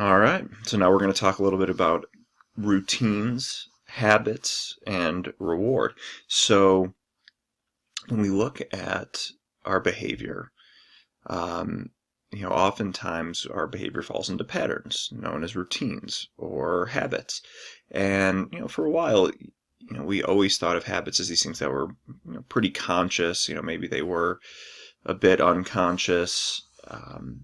All right, so now we're going to talk a little bit about routines, habits, and reward. So when we look at our behavior, um, oftentimes our behavior falls into patterns known as routines or habits. And, for a while, we always thought of habits as these things that were, pretty conscious. Maybe they were a bit unconscious.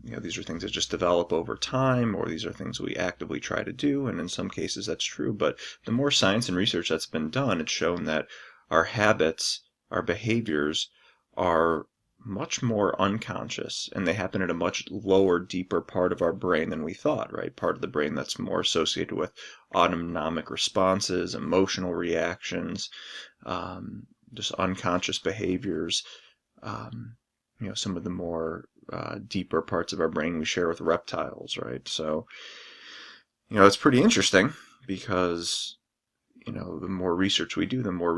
These are things that just develop over time, or these are things we actively try to do, and in some cases that's true. But the more science and research that's been done, it's shown that our habits, our behaviors are much more unconscious, and they happen at a much lower, deeper part of our brain than we thought, right? Part of the brain that's more associated with autonomic responses, emotional reactions, just unconscious behaviors. Some of the more deeper parts of our brain we share with reptiles, right? So, it's pretty interesting because, the more research we do, the more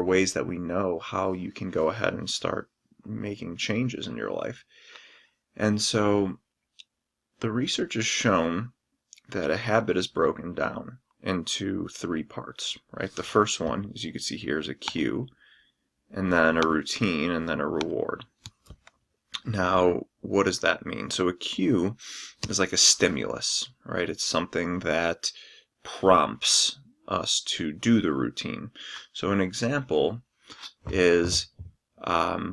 ways that we know how you can go ahead and start making changes in your life. And so the research has shown that a habit is broken down into three parts, right? The first one, as you can see here, is a cue, and then a routine, and then a reward. Now, what does that mean? So a cue is like a stimulus, right? It's something that prompts us to do the routine. So an example is,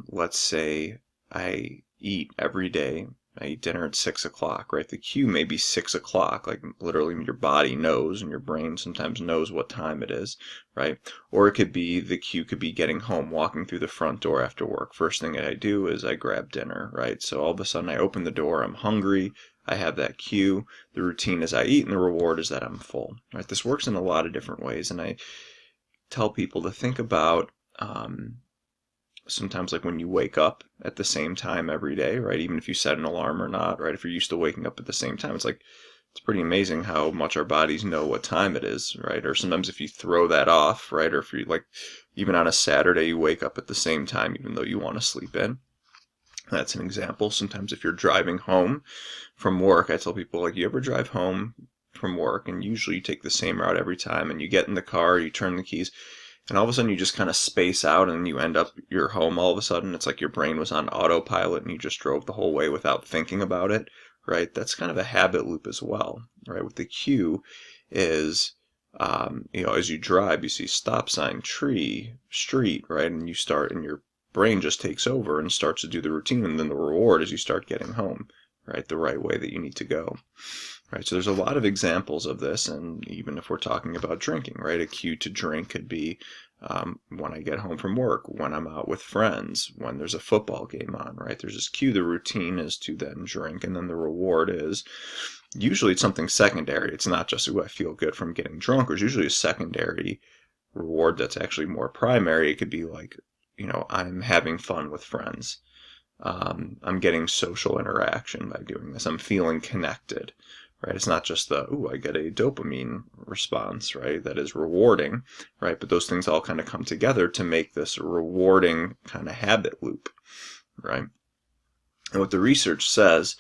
let's say I eat every day. I eat dinner at 6 o'clock, right? The cue may be 6 o'clock, like literally your body knows and your brain sometimes knows what time it is, right? Or it could be, the cue could be getting home, walking through the front door after work. First thing that I do is I grab dinner, right? So all of a sudden I open the door, I'm hungry, I have that cue. The routine is I eat, and the reward is that I'm full, right? This works in a lot of different ways, and I tell people to think about sometimes like when you wake up at the same time every day, right? Even if you set an alarm or not, right? If you're used to waking up at the same time, it's pretty amazing how much our bodies know what time it is, right? Or sometimes if you throw that off, right? Or if you even on a Saturday, you wake up at the same time, even though you want to sleep in. That's an example. Sometimes if you're driving home from work, I tell people, you ever drive home from work, and usually you take the same route every time, and you get in the car, you turn the keys, and all of a sudden you just kind of space out, and you end up, you're home all of a sudden. It's like your brain was on autopilot and you just drove the whole way without thinking about it, right? That's kind of a habit loop as well, right? With the cue is, as you drive, you see stop sign, tree, street, right? And you start, and your brain just takes over and starts to do the routine, and then the reward is you start getting home, right? The right way that you need to go. Right, so there's a lot of examples of this, and even if we're talking about drinking, right, a cue to drink could be when I get home from work, when I'm out with friends, when there's a football game on, right? There's this cue. The routine is to then drink, and then the reward is usually it's something secondary. It's not just, I feel good from getting drunk. There's usually a secondary reward that's actually more primary. It could be like, I'm having fun with friends. I'm getting social interaction by doing this. I'm feeling connected. Right? It's not just I get a dopamine response, right? That is rewarding, right? But those things all kind of come together to make this rewarding kind of habit loop, right? And what the research says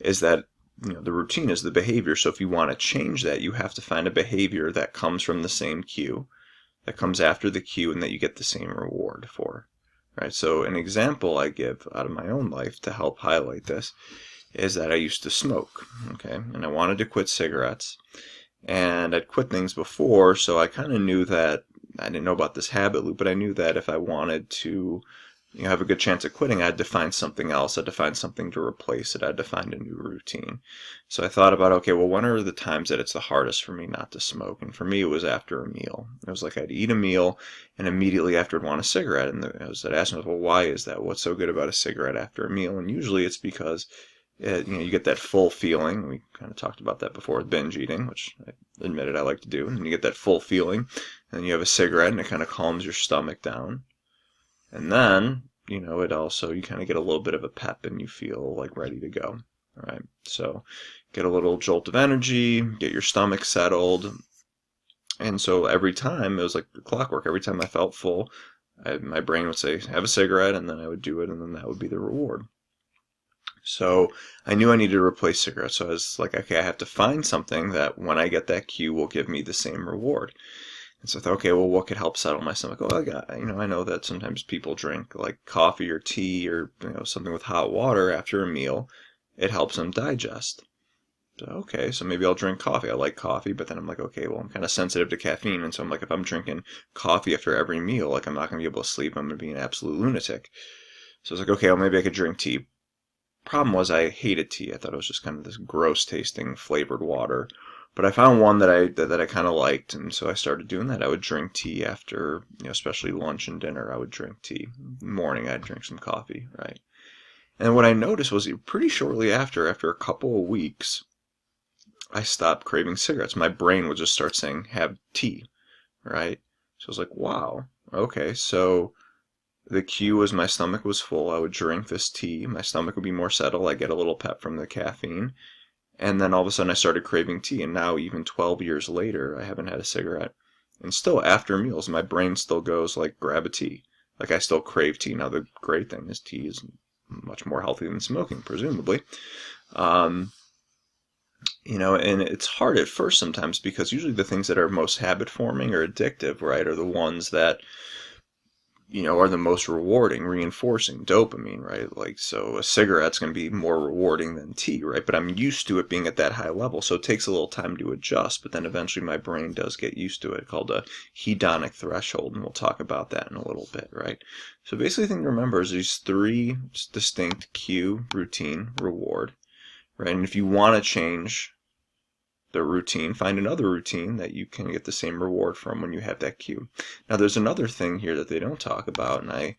is that, the routine is the behavior. So if you want to change that, you have to find a behavior that comes from the same cue, that comes after the cue, and that you get the same reward for, right? So an example I give out of my own life to help highlight this is that I used to smoke, okay? And I wanted to quit cigarettes. And I'd quit things before, so I kind of knew that, I didn't know about this habit loop, but I knew that if I wanted to have a good chance at quitting, I had to find something else. I had to find something to replace it. I had to find a new routine. So I thought about, okay, well, when are the times that it's the hardest for me not to smoke? And for me, it was after a meal. It was like I'd eat a meal, and immediately after I'd want a cigarette. And I was asking myself, well, why is that? What's so good about a cigarette after a meal? And usually it's because you get that full feeling. We kind of talked about that before with binge eating, which I admitted I like to do. And you get that full feeling, and then you have a cigarette, and it kind of calms your stomach down. And then, it also, you kind of get a little bit of a pep, and you feel like ready to go. All right. So get a little jolt of energy, get your stomach settled. And so every time, it was like clockwork. Every time I felt full, my brain would say, have a cigarette, and then I would do it, and then that would be the reward. So I knew I needed to replace cigarettes. So I was like, okay, I have to find something that when I get that cue will give me the same reward. And so I thought, okay, well, what could help settle my stomach? Oh, I know that sometimes people drink like coffee or tea or something with hot water after a meal. It helps them digest. So, okay, so maybe I'll drink coffee. I like coffee, but then I'm like, okay, well, I'm kind of sensitive to caffeine, and so I'm like, if I'm drinking coffee after every meal, like I'm not going to be able to sleep. I'm going to be an absolute lunatic. So I was like, okay, well, maybe I could drink tea. Problem was, I hated tea. I thought it was just kind of this gross tasting flavored water. But I found one that I kind of liked, and so I started doing that. I would drink tea after, especially lunch and dinner. I would drink tea. In the morning, I'd drink some coffee, right? And what I noticed was pretty shortly after a couple of weeks, I stopped craving cigarettes. My brain would just start saying, have tea, right? So I was like, wow, okay, so the cue was my stomach was full. I would drink this tea. My stomach would be more settled. I get a little pep from the caffeine. And then all of a sudden I started craving tea. And now even 12 years later, I haven't had a cigarette. And still after meals, my brain still goes like, grab a tea. Like I still crave tea. Now the great thing is tea is much more healthy than smoking, presumably. Um, and it's hard at first sometimes because usually the things that are most habit forming or addictive, right, are the ones that are the most rewarding, reinforcing, dopamine, right? Like, so a cigarette's going to be more rewarding than tea, right? But I'm used to it being at that high level, so it takes a little time to adjust, but then eventually my brain does get used to it, called a hedonic threshold, and we'll talk about that in a little bit, right? So basically the thing to remember is these three distinct cue, routine, reward, right? And if you want to change the routine, find another routine that you can get the same reward from when you have that cue. Now, there's another thing here that they don't talk about, and I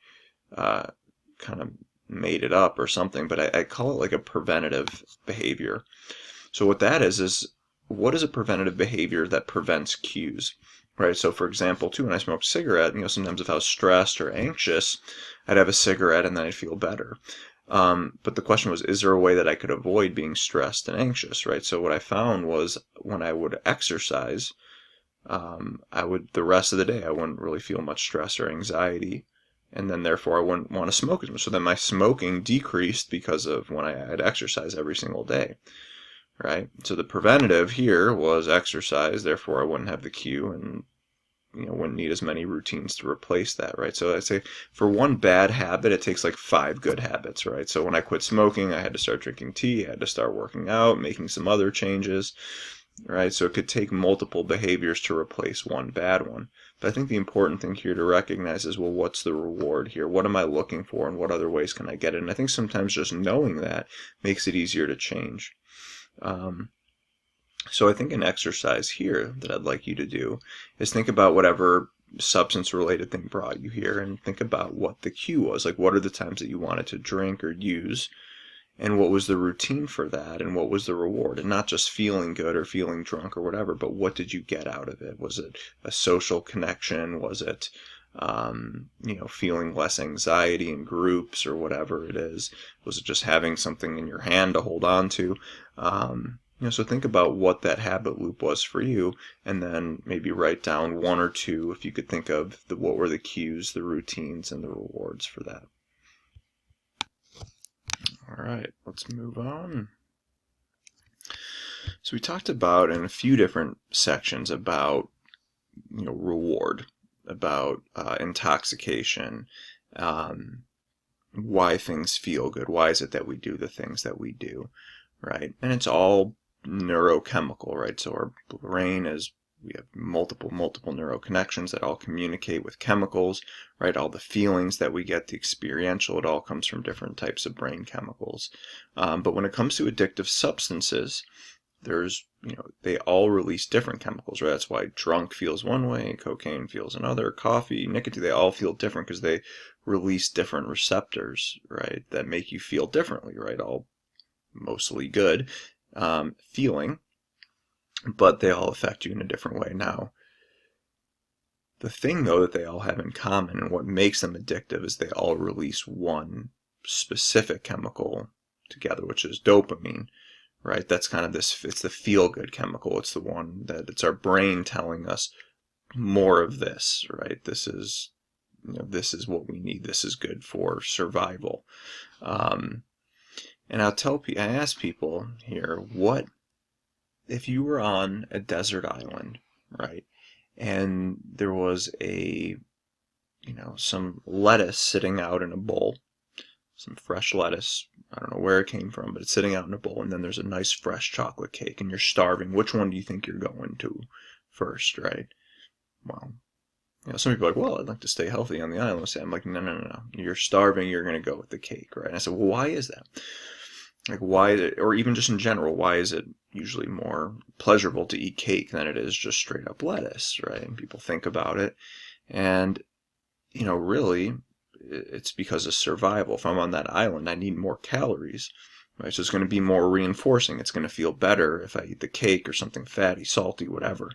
kind of made it up or something, but I call it like a preventative behavior. So what that is what is a preventative behavior that prevents cues? Right, so for example, too, when I smoked a cigarette, sometimes if I was stressed or anxious, I'd have a cigarette and then I'd feel better. But the question was, is there a way that I could avoid being stressed and anxious, right? So what I found was when I would exercise, the rest of the day, I wouldn't really feel much stress or anxiety. And then therefore I wouldn't want to smoke as much. So then my smoking decreased because of when I had exercise every single day, right? So the preventative here was exercise, therefore I wouldn't have the cue and wouldn't need as many routines to replace that, right? So I'd say for one bad habit, it takes like 5 good habits, right? So when I quit smoking, I had to start drinking tea, I had to start working out, making some other changes, right? So it could take multiple behaviors to replace one bad one. But I think the important thing here to recognize is, well, what's the reward here? What am I looking for, and what other ways can I get it? And I think sometimes just knowing that makes it easier to change. So I think an exercise here that I'd like you to do is think about whatever substance-related thing brought you here and think about what the cue was. Like, what are the times that you wanted to drink or use, and what was the routine for that, and what was the reward? And not just feeling good or feeling drunk or whatever, but what did you get out of it? Was it a social connection? Was it feeling less anxiety in groups or whatever it is? Was it just having something in your hand to hold on to? So think about what that habit loop was for you, and then maybe write down 1 or 2, if you could think of what were the cues, the routines, and the rewards for that. All right, let's move on. So we talked about in a few different sections about reward, about intoxication, why things feel good, why is it that we do the things that we do, right? And it's all neurochemical, right? So our brain we have multiple neuroconnections that all communicate with chemicals, right? All the feelings that we get, the experiential, it all comes from different types of brain chemicals. But when it comes to addictive substances, there's, they all release different chemicals, right? That's why drunk feels one way, cocaine feels another, coffee, nicotine, they all feel different because they release different receptors, right? That make you feel differently, right? All mostly good feeling, but they all affect you in a different way. Now, the thing, though, that they all have in common and what makes them addictive is they all release one specific chemical together, which is dopamine, right? That's kind of it's the feel-good chemical. It's the one that it's our brain telling us more of this, right? This is, this is what we need. This is good for survival. And I ask people here, what if you were on a desert island, right? And there was some lettuce sitting out in a bowl, some fresh lettuce. I don't know where it came from, but it's sitting out in a bowl. And then there's a nice fresh chocolate cake, and you're starving. Which one do you think you're going to first, right? Well, some people are like, well, I'd like to stay healthy on the island. I'm like, no. You're starving. You're going to go with the cake, right? And I said, well, why is that? Like, why, or even just in general, why is it usually more pleasurable to eat cake than it is just straight up lettuce, right? And people think about it. And, really, it's because of survival. If I'm on that island, I need more calories, right? So it's going to be more reinforcing. It's going to feel better if I eat the cake or something fatty, salty, whatever,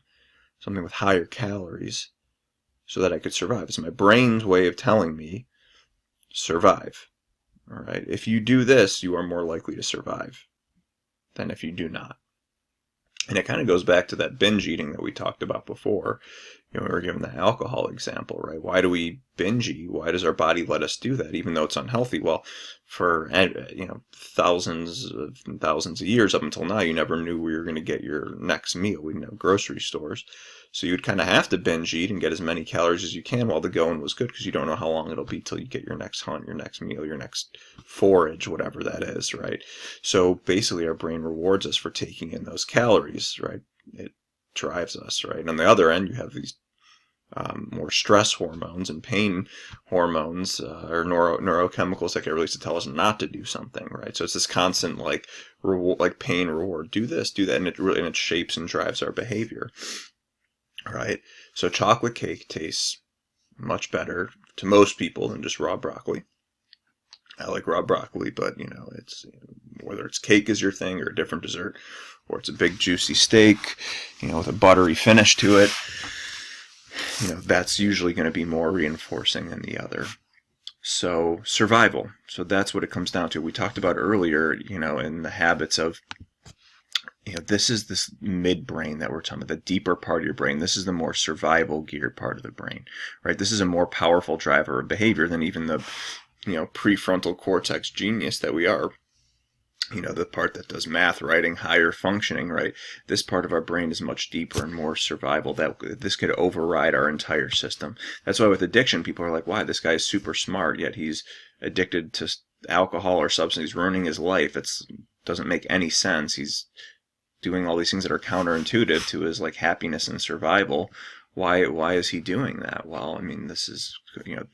something with higher calories, so that I could survive. It's my brain's way of telling me, survive. All right. If you do this, you are more likely to survive than if you do not. And it kind of goes back to that binge eating that we talked about before. We were given the alcohol example, right? Why do we binge eat? Why does our body let us do that, even though it's unhealthy? Well, for thousands of years up until now, you never knew where you were going to get your next meal. We didn't have grocery stores. So you'd kind of have to binge eat and get as many calories as you can while the going was good, because you don't know how long it'll be till you get your next hunt, your next meal, your next forage, whatever that is, right? So basically our brain rewards us for taking in those calories, right? It drives us, right? And on the other end, you have these more stress hormones and pain hormones or neurochemicals that get released to tell us not to do something, right? So it's this constant like pain reward, do this, do that, and it shapes and drives our behavior. Right? So chocolate cake tastes much better to most people than just raw broccoli. I like raw broccoli, but it's whether it's cake is your thing or a different dessert, or it's a big juicy steak, with a buttery finish to it, that's usually going to be more reinforcing than the other. So survival. So that's what it comes down to. We talked about earlier, in the habits of this is this midbrain that we're talking about, the deeper part of your brain. This is the more survival geared part of the brain, right? This is a more powerful driver of behavior than even the, prefrontal cortex genius that we are. The part that does math, writing, higher functioning, right? This part of our brain is much deeper and more survival. That this could override our entire system. That's why with addiction, people are like, "Why, this guy is super smart, yet he's addicted to alcohol or substance. He's ruining his life. It doesn't make any sense. He's doing all these things that are counterintuitive to his happiness and survival. Why is he doing that?" Well, I mean, this is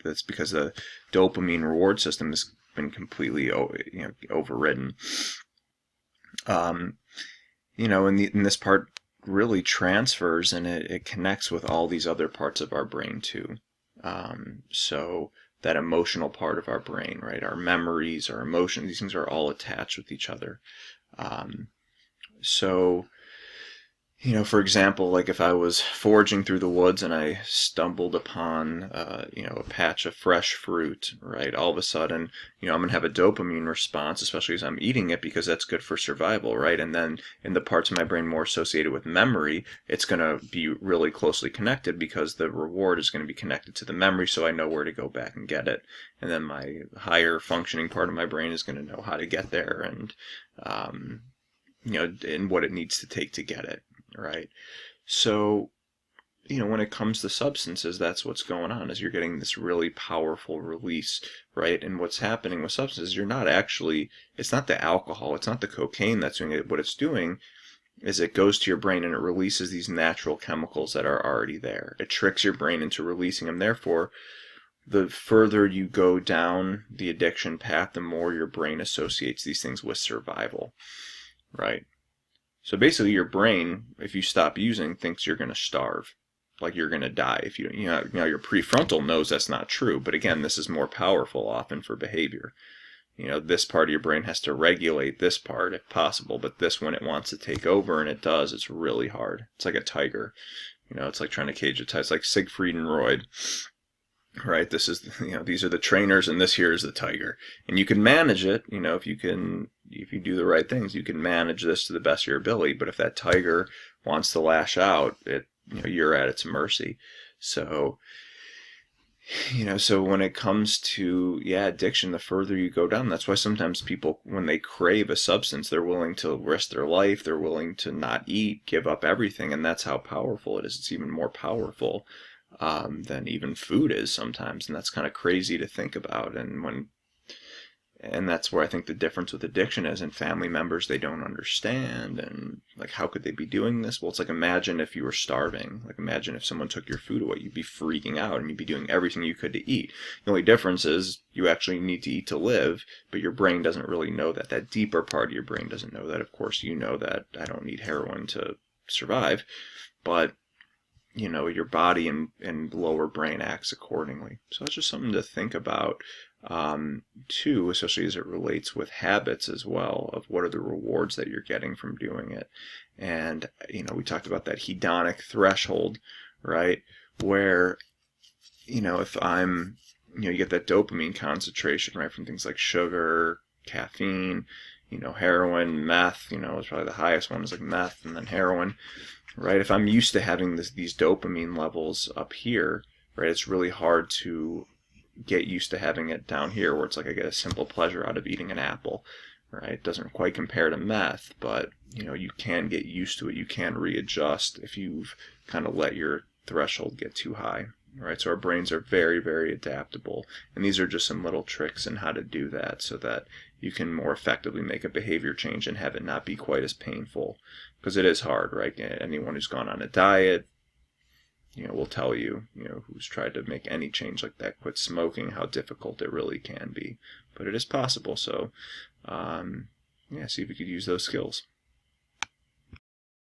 that's because the dopamine reward system has been completely overridden. And this part really transfers, and it connects with all these other parts of our brain too. So that emotional part of our brain, right? Our memories, our emotions, these things are all attached with each other. So, for example, if I was foraging through the woods and I stumbled upon, a patch of fresh fruit, right? All of a sudden, I'm going to have a dopamine response, especially as I'm eating it, because that's good for survival, right? And then in the parts of my brain more associated with memory, it's going to be really closely connected because the reward is going to be connected to the memory, so I know where to go back and get it. And then my higher functioning part of my brain is going to know how to get there and, and what it needs to take to get it. Right. So, when it comes to substances, that's what's going on, is you're getting this really powerful release, right? And what's happening with substances, it's not the alcohol, it's not the cocaine that's doing it. What it's doing is it goes to your brain and it releases these natural chemicals that are already there. It tricks your brain into releasing them. Therefore, the further you go down the addiction path, the more your brain associates these things with survival, right? So basically your brain, if you stop using, thinks you're going to starve, like you're going to die. If your prefrontal knows that's not true, but again, this is more powerful often for behavior. This part of your brain has to regulate this part if possible, but this, when it wants to take over, and it does, it's really hard. It's like a tiger. It's like trying to cage a tiger. It's like Siegfried and Roy. Right, this is these are the trainers, and this here is the tiger, and you can manage it. If you do the right things, you can manage this to the best of your ability. But if that tiger wants to lash out, you're at its mercy. So, So when it comes to, addiction, the further you go down, that's why sometimes people, when they crave a substance, they're willing to risk their life, they're willing to not eat, give up everything, and that's how powerful it is. It's even more powerful than even food is sometimes, and that's kind of crazy to think about. And that's where I think the difference with addiction is, and family members, they don't understand, and like, how could they be doing this? Well, it's like, imagine if you were starving. Like, imagine if someone took your food away. You'd be freaking out, and you'd be doing everything you could to eat. The only difference is you actually need to eat to live, but your brain doesn't really know that. That deeper part of your brain doesn't know that. Of course, you know that I don't need heroin to survive, but your body and lower brain acts accordingly. So it's just something to think about, too, especially as it relates with habits as well, of what are the rewards that you're getting from doing it. And, we talked about that hedonic threshold, right? Where, if I'm, you get that dopamine concentration, right, from things like sugar, caffeine, heroin, meth, is probably the highest one, is like meth and then heroin. Right, if I'm used to having these dopamine levels up here, right, it's really hard to get used to having it down here, where it's like I get a simple pleasure out of eating an apple, right? It doesn't quite compare to meth, but you can get used to it. You can readjust if you've kind of let your threshold get too high, right? So our brains are very, very adaptable, and these are just some little tricks in how to do that, so that you can more effectively make a behavior change and have it not be quite as painful. Because it is hard, right? Anyone who's gone on a diet, will tell you, who's tried to make any change like that, quit smoking, how difficult it really can be. But it is possible. So, see if you could use those skills.